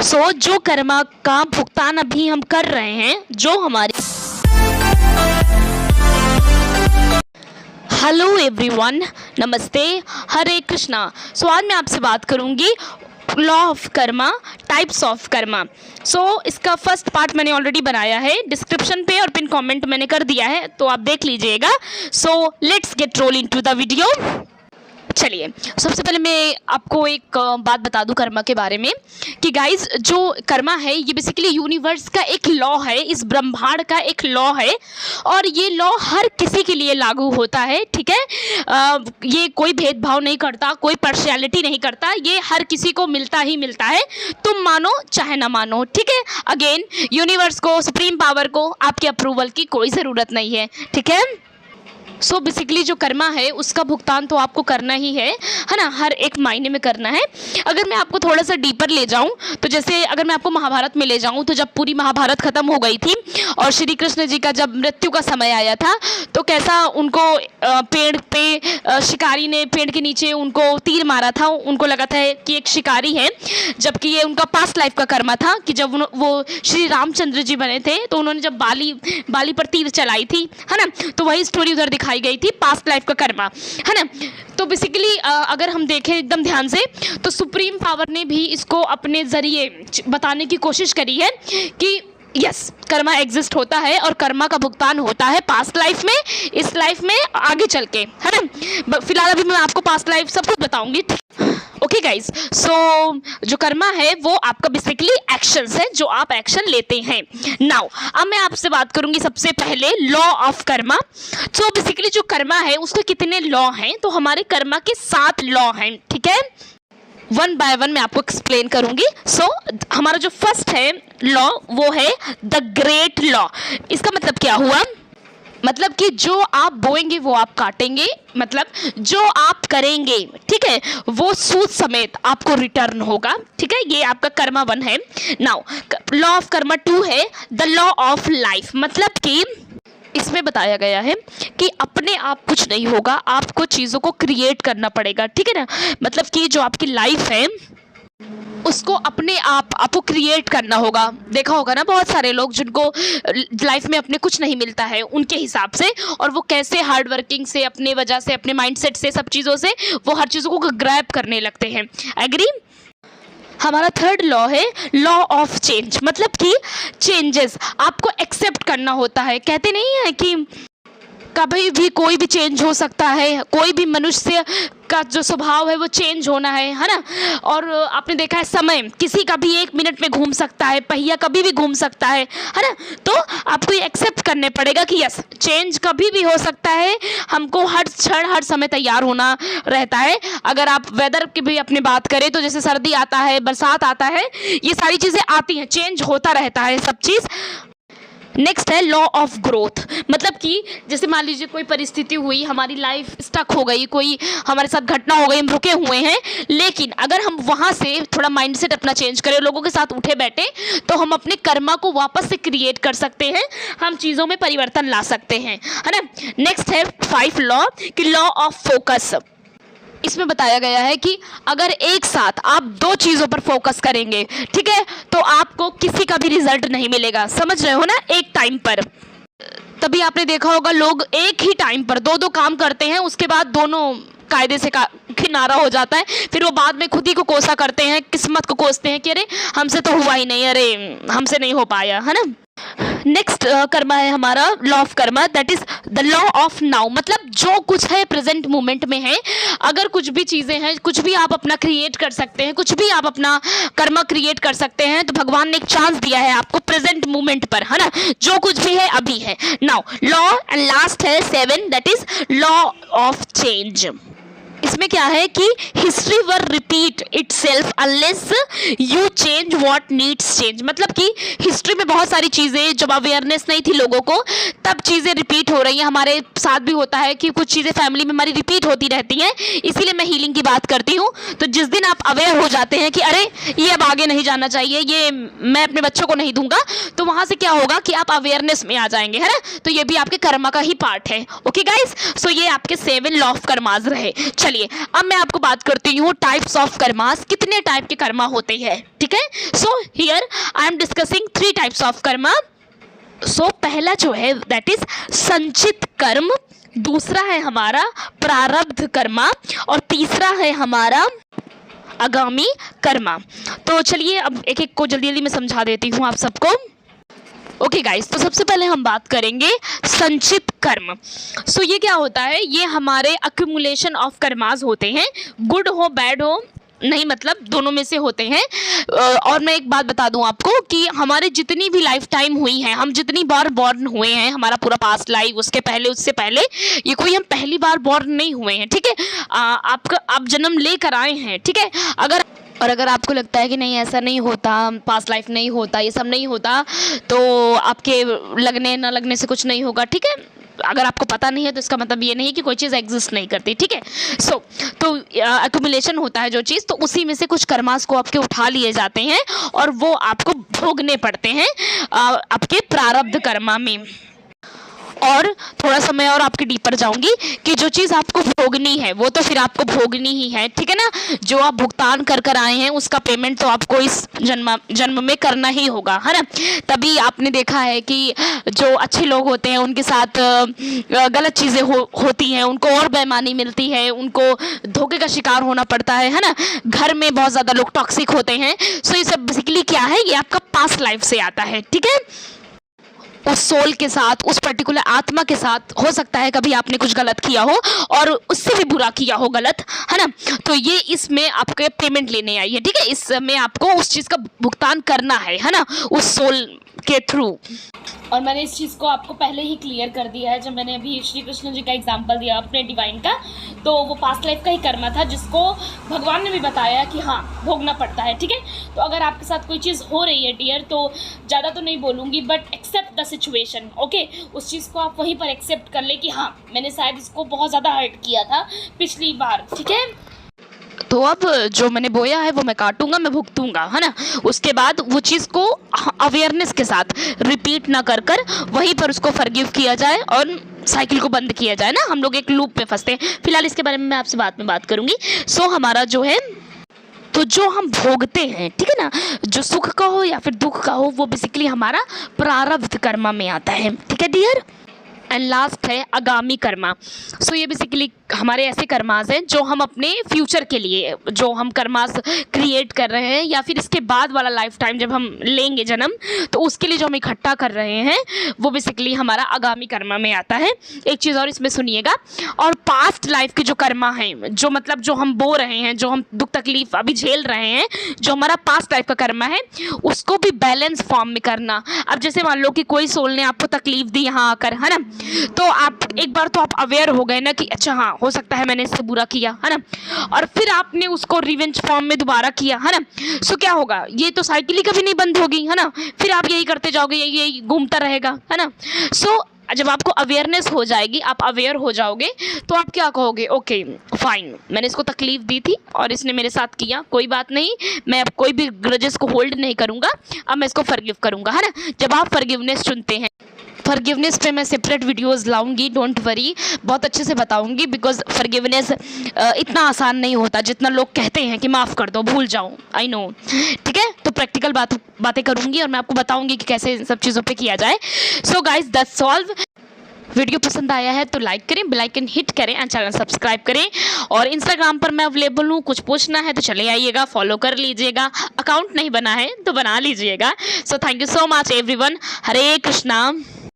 जो कर्मा का भुगतान अभी हम कर रहे हैं, जो हमारे हेलो एवरीवन, नमस्ते, हरे कृष्णा। आज मैं आपसे बात करूंगी law of Karma, types of Karma. इसका फर्स्ट पार्ट मैंने ऑलरेडी बनाया है, डिस्क्रिप्शन पे और पिन कमेंट मैंने कर दिया है, तो आप देख लीजिएगा। Let's get roll into the video. चलिए, सबसे पहले मैं आपको एक बात बता दूं कर्मा के बारे में कि गाइज, जो कर्मा है ये बेसिकली यूनिवर्स का एक लॉ है, इस ब्रह्मांड का एक लॉ है, और ये लॉ हर किसी के लिए लागू होता है। ठीक है, ये कोई भेदभाव नहीं करता, कोई पर्सनैलिटी नहीं करता, ये हर किसी को मिलता ही मिलता है, तुम मानो चाहे ना मानो। ठीक है, अगेन यूनिवर्स को, सुप्रीम पावर को आपके अप्रूवल की कोई ज़रूरत नहीं है। ठीक है, बेसिकली जो कर्मा है उसका भुगतान तो आपको करना ही है ना, हर एक मायने में करना है। अगर मैं आपको थोड़ा सा डीपर ले जाऊं, तो जैसे अगर मैं आपको महाभारत में ले जाऊं, तो जब पूरी महाभारत खत्म हो गई थी और श्री कृष्ण जी का जब मृत्यु का समय आया था, तो कैसा उनको पेड़ पे शिकारी ने पेड़ के नीचे उनको तीर मारा था। उनको लगा था कि एक शिकारी है, जबकि ये उनका पास्ट लाइफ का कर्मा था कि जब वो श्री रामचंद्र जी बने थे, तो उन्होंने जब बाली पर तीर चलाई थी, है ना, तो वही स्टोरी उधर दिखाई गई थी, पास्ट लाइफ का कर्मा, है ना। तो बेसिकली अगर हम देखें एकदम ध्यान से, तो सुप्रीम पावर ने भी इसको अपने जरिए बताने की कोशिश करी है कि यस, कर्मा एग्जिस्ट होता है और कर्मा का भुगतान होता है पास्ट लाइफ में, इस लाइफ में, आगे चल के, है ना। फिलहाल अभी मैं आपको पास्ट लाइफ सब कुछ बताऊंगी। ओके गाइज, जो कर्मा है वो आपका बेसिकली एक्शंस है, जो आप एक्शन लेते हैं। नाउ अब मैं आपसे बात करूंगी सबसे पहले लॉ ऑफ कर्मा। बेसिकली जो कर्मा है उसके कितने लॉ हैं, तो हमारे कर्मा के 7 लॉ हैं। ठीक है, वन बाय वन मैं आपको एक्सप्लेन करूंगी। हमारा जो फर्स्ट है लॉ वो है द ग्रेट लॉ। इसका मतलब क्या हुआ, मतलब कि जो आप बोएंगे वो आप काटेंगे, मतलब जो आप करेंगे, ठीक है, वो सूद समेत आपको रिटर्न होगा। ठीक है, ये आपका कर्मा 1 है। नाउ लॉ ऑफ कर्मा 2 है द लॉ ऑफ लाइफ। मतलब कि इसमें बताया गया है कि अपने आप कुछ नहीं होगा, आपको चीज़ों को क्रिएट करना पड़ेगा। ठीक है ना, मतलब कि जो आपकी लाइफ है उसको अपने आपको क्रिएट करना होगा। देखा होगा ना बहुत सारे लोग जिनको लाइफ में अपने कुछ नहीं मिलता है उनके हिसाब से, और वो कैसे हार्ड वर्किंग से, अपने वजह से, अपने माइंडसेट से, सब चीज़ों से वो हर चीज़ों को ग्रैब करने लगते हैं। एग्री। हमारा थर्ड लॉ है लॉ ऑफ चेंज। मतलब कि चेंजेस आपको एक्सेप्ट करना होता है। कहते नहीं है कि कभी भी कोई भी चेंज हो सकता है, कोई भी मनुष्य का जो स्वभाव है वो चेंज होना है ना। और आपने देखा है समय किसी का भी 1 मिनट में घूम सकता है, पहिया कभी भी घूम सकता है ना। तो आपको ये एक्सेप्ट करने पड़ेगा कि यस, चेंज कभी भी हो सकता है, हमको हर क्षण हर समय तैयार होना रहता है। अगर आप वेदर की भी अपनी बात करें, तो जैसे सर्दी आता है, बरसात आता है, ये सारी चीज़ें आती हैं, चेंज होता रहता है सब चीज़। नेक्स्ट है लॉ ऑफ ग्रोथ। मतलब कि जैसे मान लीजिए कोई परिस्थिति हुई, हमारी लाइफ स्टक हो गई, कोई हमारे साथ घटना हो गई, हम रुके हुए हैं, लेकिन अगर हम वहाँ से थोड़ा माइंडसेट अपना चेंज करें, लोगों के साथ उठे बैठे, तो हम अपने कर्मा को वापस से क्रिएट कर सकते हैं, हम चीज़ों में परिवर्तन ला सकते हैं, है ना। नेक्स्ट है 5 लॉ कि लॉ ऑफ फोकस। इसमें बताया गया है कि अगर एक साथ आप 2 चीज़ों पर फोकस करेंगे, ठीक है, तो आपको किसी का भी रिजल्ट नहीं मिलेगा। समझ रहे हो ना, एक टाइम पर। तभी आपने देखा होगा लोग एक ही टाइम पर 2-2 काम करते हैं, उसके बाद दोनों कायदे से किनारा हो जाता है, फिर वो बाद में खुद ही को कोसा करते हैं, किस्मत को कोसते हैं कि अरे हमसे तो हुआ ही नहीं, अरे हमसे नहीं हो पाया, है ना। नेक्स्ट कर्मा है हमारा law of Karma, that is the law of now. मतलब जो कुछ है प्रेजेंट मोमेंट में है, अगर कुछ भी चीज़ें हैं, कुछ भी आप अपना क्रिएट कर सकते हैं, कुछ भी आप अपना कर्मा क्रिएट कर सकते हैं, तो भगवान ने एक चांस दिया है आपको प्रेजेंट मोमेंट पर, है ना। जो कुछ भी है अभी है। नाउ लॉ एंड लास्ट है 7, that is law of change. इसमें क्या है कि history were repeat itself unless you change what needs change. मतलब कि हिस्ट्री में बहुत सारी चीज़ें, जब अवेयरनेस नहीं थी लोगों को, तब चीज़ें रिपीट हो रही हैं। हमारे साथ भी होता है कि कुछ चीज़ें फैमिली में हमारी रिपीट होती रहती हैं, इसीलिए मैं हीलिंग की बात करती हूँ। तो जिस दिन आप अवेयर हो जाते हैं कि अरे ये अब आगे नहीं जाना चाहिए, ये मैं अपने बच्चों को नहीं दूंगा, तो वहाँ से क्या होगा कि आप अवेयरनेस में आ जाएंगे, है ना। तो ये भी आपके कर्मा का ही पार्ट है। ओके गाइज, सो ये आपके 7 लॉ ऑफ कर्माज रहे। चलिए अब मैं आपको बात करती हूँ टाइप्स ऑफ कर्मास, कितने टाइप के कर्मा होते हैं, ठीक है। So here I am discussing 3 types of karma. So पहला जो है दैट इज संचित कर्म, दूसरा है हमारा प्रारब्ध कर्मा और तीसरा है हमारा आगामी कर्मा। तो चलिए अब एक एक को जल्दी जल्दी मैं समझा देती हूँ आप सबको। ओके गाइस, तो सबसे पहले हम बात करेंगे संचित कर्म। सो ये क्या होता है, ये हमारे अक्यूमुलेशन ऑफ कर्मास होते हैं, गुड हो बैड हो नहीं, मतलब दोनों में से होते हैं। और मैं एक बात बता दूं आपको कि हमारे जितनी भी लाइफ टाइम हुई है, हम जितनी बार बॉर्न हुए हैं, हमारा पूरा पास्ट लाइफ, उसके पहले उससे पहले, ये कोई हम पहली बार बॉर्न नहीं हुए हैं, ठीक है। आप जन्म लेकर आए हैं, ठीक है। अगर आपको लगता है कि नहीं ऐसा नहीं होता, पास्ट लाइफ नहीं होता, ये सब नहीं होता, तो आपके लगने ना लगने से कुछ नहीं होगा, ठीक है। अगर आपको पता नहीं है तो इसका मतलब ये नहीं कि कोई चीज़ एग्जिस्ट नहीं करती, ठीक है। तो एक्यूमुलेशन होता है जो चीज़, तो उसी में से कुछ कर्मास को आपके उठा लिए जाते हैं और वो आपको भोगने पड़ते हैं आपके प्रारब्ध कर्मा में। और थोड़ा सा मैं और आपके डीपर जाऊंगी कि जो चीज़ आपको भोगनी है वो तो फिर आपको भोगनी ही है, ठीक है ना। जो आप भुगतान कर आए हैं उसका पेमेंट तो आपको इस जन्म में करना ही होगा, है ना। तभी आपने देखा है कि जो अच्छे लोग होते हैं उनके साथ गलत चीज़ें होती हैं, उनको और बेईमानी मिलती है, उनको धोखे का शिकार होना पड़ता है ना। घर में बहुत ज़्यादा लोग टॉक्सिक होते हैं। सो ये सब बेसिकली क्या है, ये आपका पास्ट लाइफ से आता है, ठीक है। उस सोल के साथ, उस पर्टिकुलर आत्मा के साथ हो सकता है कभी आपने कुछ गलत किया हो और उससे भी बुरा किया हो गलत, है ना। तो ये इसमें आपके पेमेंट लेने आई है, ठीक है। इसमें आपको उस चीज़ का भुगतान करना है ना, उस सोल के थ्रू। और मैंने इस चीज़ को आपको पहले ही क्लियर कर दिया है जब मैंने अभी श्री कृष्ण जी का एग्जाम्पल दिया अपने डिवाइन का। तो वो पास्ट लाइफ का ही कर्मा था जिसको भगवान ने भी बताया कि हाँ भोगना पड़ता है, ठीक है। तो अगर आपके साथ कोई चीज़ हो रही है डियर, तो ज़्यादा तो नहीं बोलूँगी but accept the situation, okay. उस चीज़ को आप वहीं पर एक्सेप्ट कर ले कि हाँ मैंने शायद इसको बहुत ज़्यादा हर्ट किया था पिछली बार, ठीक है। तो अब जो मैंने बोया है वो मैं काटूंगा, मैं भुगतूंगा, है ना। उसके बाद वो चीज़ को अवेयरनेस के साथ रिपीट ना कर वहीं पर उसको फॉरगिव किया जाए और साइकिल को बंद किया जाए ना। हम लोग एक लूप में फंसते हैं। फिलहाल इसके बारे में मैं आपसे बाद में बात करूंगी। सो हमारा जो है, तो जो हम भोगते हैं, ठीक है ना, जो सुख का हो या फिर दुख का हो, वो बेसिकली हमारा प्रारब्ध कर्मा में आता है, ठीक है डियर। एंड लास्ट है आगामी कर्मा। सो ये बेसिकली हमारे ऐसे कर्मास हैं जो हम अपने फ्यूचर के लिए, जो हम कर्मास क्रिएट कर रहे हैं या फिर इसके बाद वाला लाइफ टाइम जब हम लेंगे जन्म, तो उसके लिए जो हम इकट्ठा कर रहे हैं वो बेसिकली हमारा आगामी कर्मा में आता है। एक चीज़ और इसमें सुनिएगा, और पास्ट लाइफ के जो कर्मा हैं, जो मतलब जो हम बो रहे हैं, जो हम दुख तकलीफ अभी झेल रहे हैं, जो हमारा पास्ट लाइफ का कर्मा है, उसको भी बैलेंस फॉर्म में करना। अब जैसे मान लो कि कोई सोल ने आपको तकलीफ दी यहाँ आकर, है ना, तो आप एक बार तो आप अवेयर हो गए ना कि अच्छा हाँ हो सकता है मैंने इससे बुरा किया, है ना, और फिर आपने उसको रिवेंज फॉर्म में दोबारा किया, है ना। सो क्या होगा, ये तो साइकिल ही कभी नहीं बंद होगी, है ना। फिर आप यही करते जाओगे, यही घूमता रहेगा, है ना। सो जब आपको अवेयरनेस हो जाएगी, आप अवेयर हो जाओगे, तो आप क्या कहोगे, ओके फाइन, मैंने इसको तकलीफ दी थी और इसने मेरे साथ किया, कोई बात नहीं, मैं अब कोई भी ग्रजेस को होल्ड नहीं करूँगा, अब मैं इसको फॉरगिव करूँगा, है ना। जब आप फॉरगिवनेस चुनते हैं, फॉरगिवनेस पे मैं सेपरेट वीडियोस लाऊंगी, डोंट वरी, बहुत अच्छे से बताऊंगी, बिकॉज फॉरगिवनेस इतना आसान नहीं होता जितना लोग कहते हैं कि माफ़ कर दो, भूल जाओ, आई नो, ठीक है। तो प्रैक्टिकल बातें करूंगी और मैं आपको बताऊंगी कि कैसे इन सब चीज़ों पे किया जाए। So guys that's solve. Video पसंद आया है तो लाइक करें, बेल आइकन हिट करें एंड चैनल सब्सक्राइब करें। और इंस्टाग्राम पर मैं अवेलेबल हूँ, कुछ पूछना है तो चले आइएगा, फॉलो कर लीजिएगा। अकाउंट नहीं बना है तो बना लीजिएगा। So thank you so much everyone. Hare Krishna.